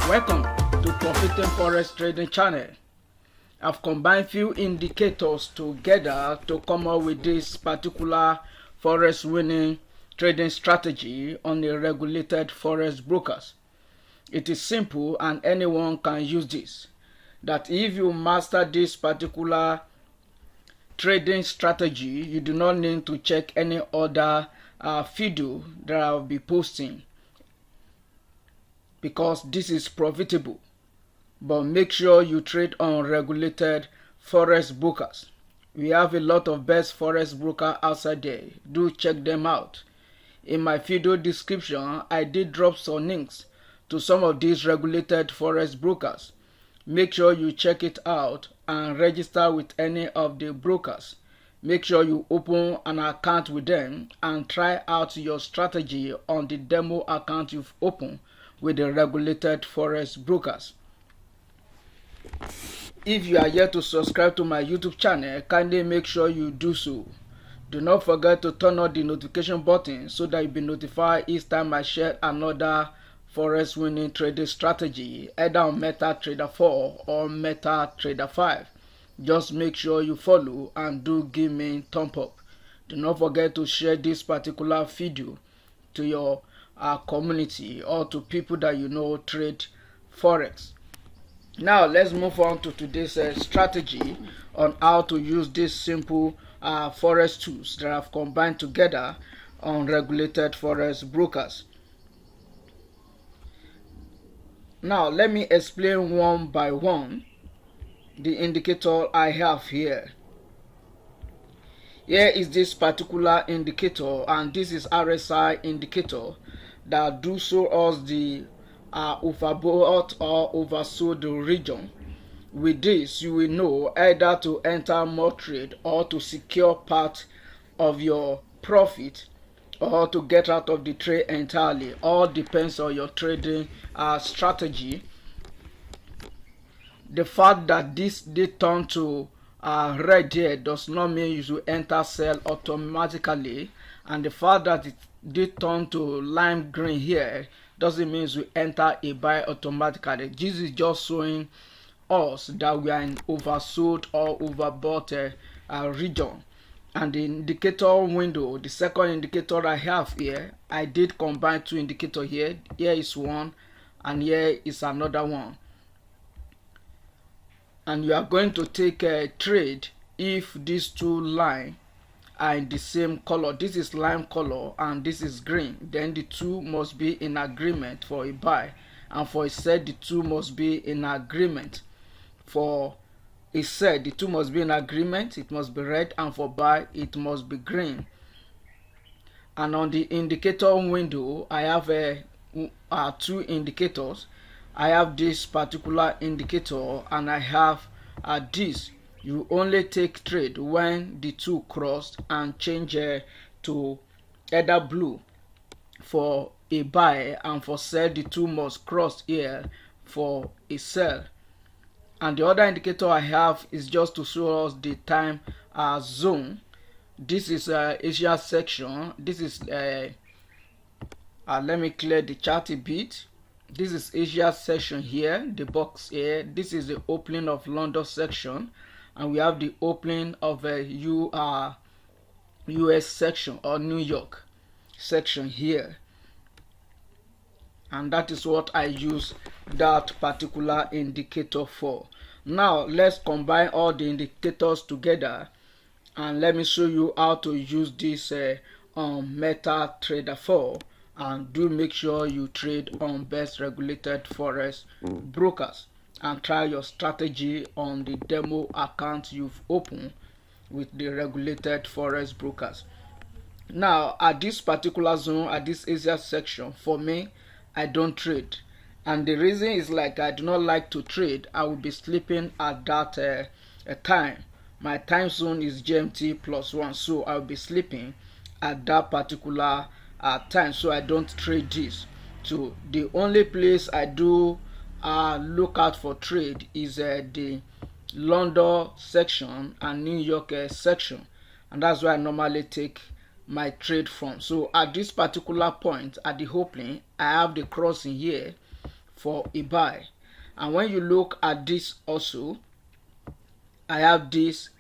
Welcome to Profiting Forex Trading Channel. I've combined few indicators together to come up with this particular Forex winning trading strategy on a regulated Forex brokers. It is simple and anyone can use this. That if you master this particular trading strategy, you do not need to check any other video that I'll be posting, because this is profitable. But make sure you trade on regulated Forex brokers. We have a lot of best Forex broker outside there. Do check them out. In my video description, I did drop some links to some of these regulated Forex brokers. Make sure you check it out and register with any of the brokers. Make sure you open an account with them and try out your strategy on the demo account you've opened with the regulated Forex brokers. If you are yet to subscribe to my YouTube channel, kindly make sure you do so. Do not forget to turn on the notification button so that you'll be notified each time I share another Forex winning trading strategy, either on MetaTrader 4 or MetaTrader 5. Just make sure you follow and do give me thumb up. Do not forget to share this particular video to your community or to people that you know trade Forex. Now let's move on to today's strategy on how to use these simple Forex tools that I've combined together on regulated Forex brokers. Now let me explain one by one the indicator I have here. Here is this particular indicator, and this is RSI indicator that do show us the overbought or oversold region. With this, you will know either to enter more trade or to secure part of your profit or to get out of the trade entirely. All depends on your trading strategy. The fact that this did turn to red here does not mean you should enter sell automatically, and the fact that it did turn to lime green here doesn't mean you enter a buy automatically. This is just showing us that we are in oversold or overbought region. And the indicator window, the second indicator I have here, I did combine two indicators here. Here is one and here is another one. And you are going to take a trade if these two lines are in the same color. This is lime color and this is green. Then the two must be in agreement for a buy, and for a sell the two must be in agreement. For a sell the two must be in agreement, it must be red, and for buy it must be green. And on the indicator window I have two indicators. I have this particular indicator and I have this. You only take trade when the two crossed and change to either blue for a buy, and for sell the two must cross here for a sell. And the other indicator I have is just to show us the time zone. This is Asia section. This is let me clear the chart a bit. This is Asia section here, the box here. This is the opening of London section, and we have the opening of a US section or New York section here. And that is what I use that particular indicator for. Now let's combine all the indicators together and let me show you how to use this on MetaTrader 4. And do make sure you trade on best regulated Forex brokers and try your strategy on the demo account you've opened with the regulated Forex brokers. Now at this particular zone, at this Asia section, for me I don't trade, and the reason is like I do not like to trade. I will be sleeping at that time. My time zone is GMT +1, so I will be sleeping at that particular time, so I don't trade this. So the only place I do look out for trade is the London section and New York section, and that's where I normally take my trade from. So at this particular point at the opening, I have the crossing here for a buy. And when you look at this also, I have this,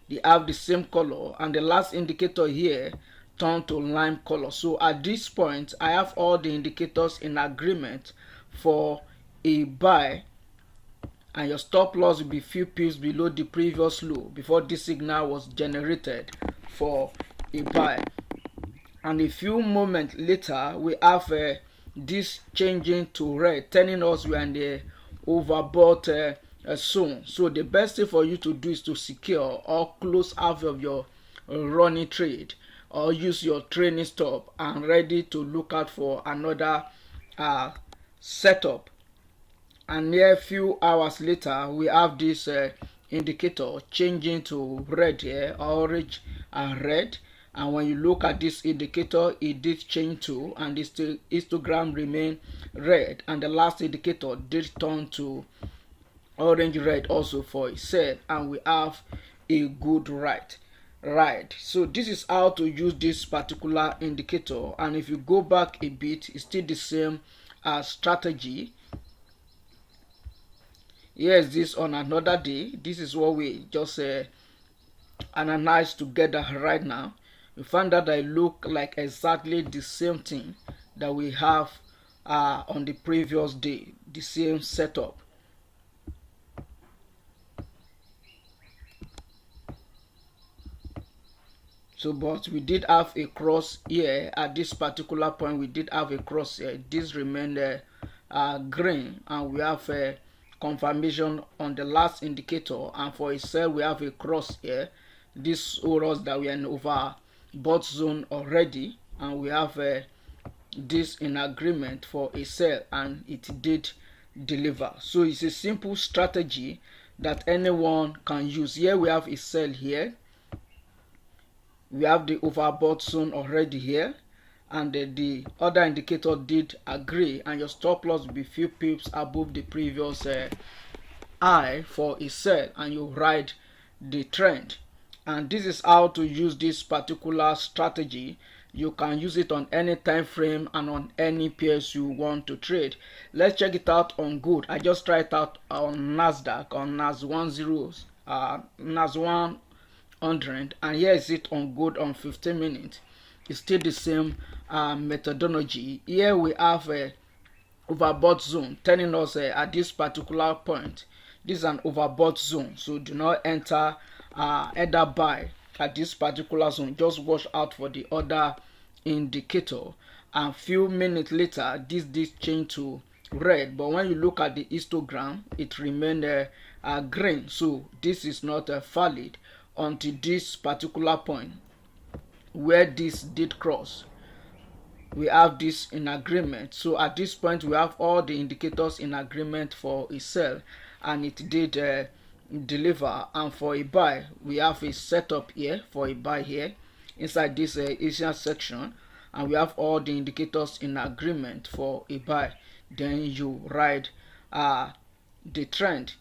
they have the same color, and the last indicator here turned to lime color. So at this point I have all the indicators in agreement for a buy, and your stop loss will be few pips below the previous low before this signal was generated for a buy. And a few moments later we have this changing to red, telling us we are in the overbought zone. So the best thing for you to do is to secure or close half of your running trade, or use your trailing stop and ready to look out for another setup. And here a few hours later we have this indicator changing to red here, orange and red. And when you look at this indicator, it did change to, and this histogram remain red, and the last indicator did turn to orange red also for a sell, and we have a good ride. So this is how to use this particular indicator. And if you go back a bit, it's still the same strategy. Here's this on another day. This is what we just analyze together right now. We found that I look like exactly the same thing that we have on the previous day, the same setup. So but we did have a cross here at this particular point. We did have a cross here. This remained green, and we have a confirmation on the last indicator. And for a sell we have a cross here. This shows us that we are in overbought zone already, and we have this in agreement for a sell, and it did deliver. So it's a simple strategy that anyone can use. Here we have a sell here, we have the overbought zone already here, and the other indicator did agree, and your stop loss will be few pips above the previous high for a sell, and you ride the trend. And this is how to use this particular strategy. You can use it on any time frame and on any pairs you want to trade. Let's check it out on good. I just tried it out on Nasdaq, on NAS 100, and here is it on good on 15 minutes. It's still the same methodology. Here we have a overbought zone telling us at this particular point this is an overbought zone, so do not enter either buy at this particular zone. Just watch out for the other indicator. And few minutes later this did change to red, but when you look at the histogram it remained green. So this is not valid until this particular point where this did cross. We have this in agreement. So at this point we have all the indicators in agreement for a sell, and it did deliver. And for a buy we have a setup here for a buy here inside this Asian section, and we have all the indicators in agreement for a buy. Then you ride the trend.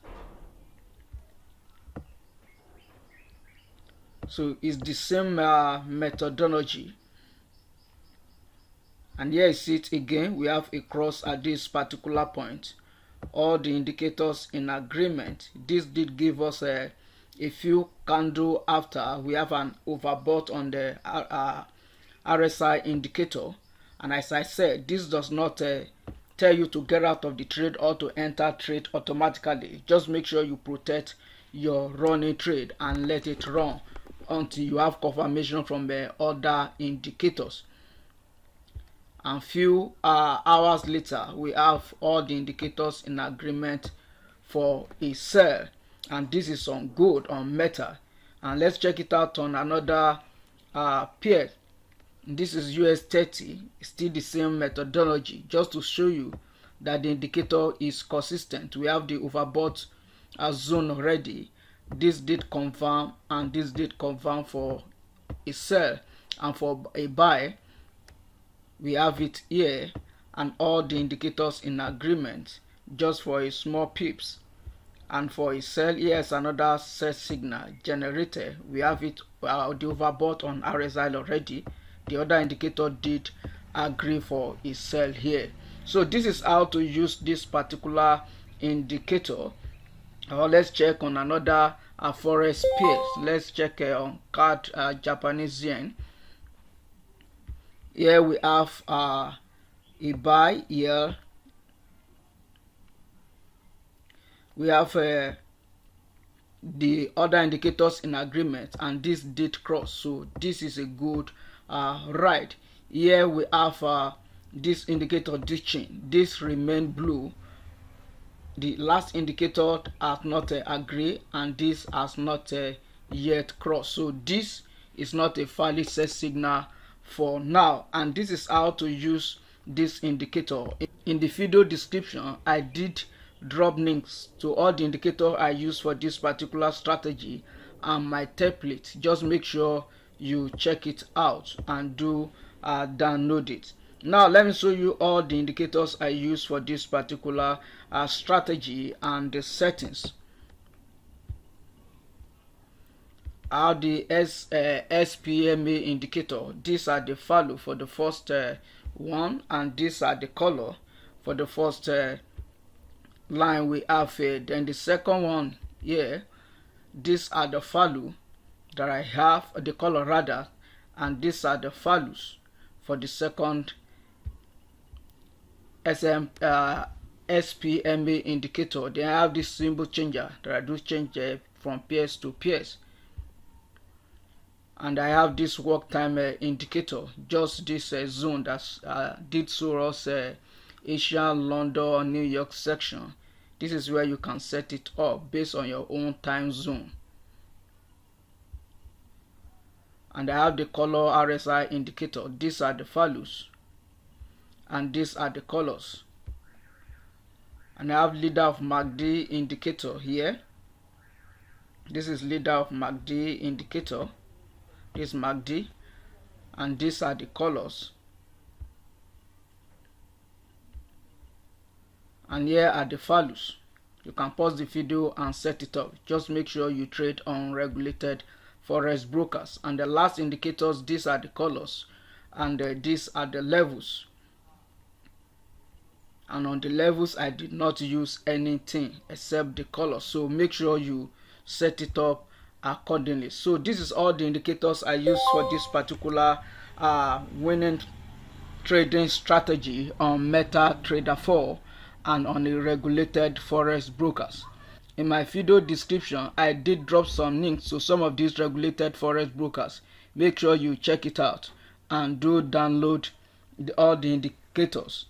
So it's the same methodology. And here is it again. We have a cross at this particular point, all the indicators in agreement. This did give us a few candle after. We have an overbought on the RSI indicator, and as I said, this does not tell you to get out of the trade or to enter trade automatically. Just make sure you protect your running trade and let it run until you have confirmation from the other indicators. And few hours later we have all the indicators in agreement for a sell, and this is on gold on Meta. And let's check it out on another pair. This is US 30. Still the same methodology, just to show you that the indicator is consistent. We have the overbought zone already. This did confirm, and this did confirm for a sell. And for a buy we have it here, and all the indicators in agreement just for a small pips. And for a sell, here's another sell signal generated. We have it the overbought on RSI already. The other indicator did agree for a sell here. So this is how to use this particular indicator. Let's check on another forex pairs. Let's check on CAD Japanese yen. Here we have a buy here. We have the other indicators in agreement, and this did cross, so this is a good ride. Here we have this indicator ditching. This remain blue. The last indicator has not agreed, and this has not yet crossed, so this is not a valid sell signal for now. And this is how to use this indicator. In the video description, I did drop links to all the indicators I use for this particular strategy and my template. Just make sure you check it out and do download it. Now let me show you all the indicators I use for this particular strategy and the settings. The SPMA indicator. These are the value for the first one, and these are the color for the first line we have here. Then the second one here, these are the value that I have, the color rather, and these are the values for the second SPMA indicator. They have this symbol changer that I do change from pairs to pairs. And I have this work time indicator, just this zone that did show us Asia, London, New York section. This is where you can set it up based on your own time zone. And I have the color RSI indicator. These are the values, and these are the colors. And I have leader of MACD indicator here. This is leader of MACD indicator. This MACD, and these are the colors. And here are the values. You can pause the video and set it up. Just make sure you trade on regulated forex brokers. And the last indicators, these are the colors, and these are the levels. And on the levels, I did not use anything except the color, so make sure you set it up accordingly. So this is all the indicators I use for this particular winning trading strategy on MetaTrader 4 and on the regulated forex brokers. In my video description, I did drop some links to some of these regulated forex brokers. Make sure you check it out and do download all the indicators.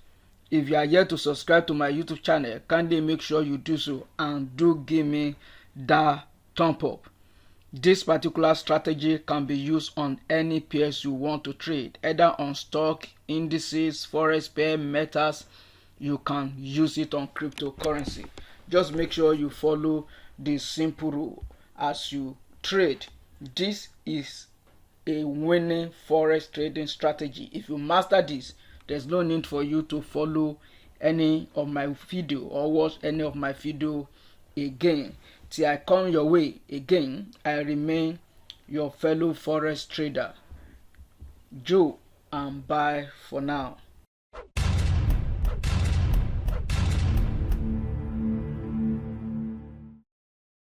If you are yet to subscribe to my YouTube channel, kindly make sure you do so, and do give me that thumb up. This particular strategy can be used on any pairs you want to trade, either on stock, indices, forex pair, metas. You can use it on cryptocurrency. Just make sure you follow this simple rule as you trade. This is a winning forex trading strategy. If you master this, there's no need for you to follow any of my video or watch any of my video again. Till I come your way again, I remain your fellow forex trader, Joe, and bye for now.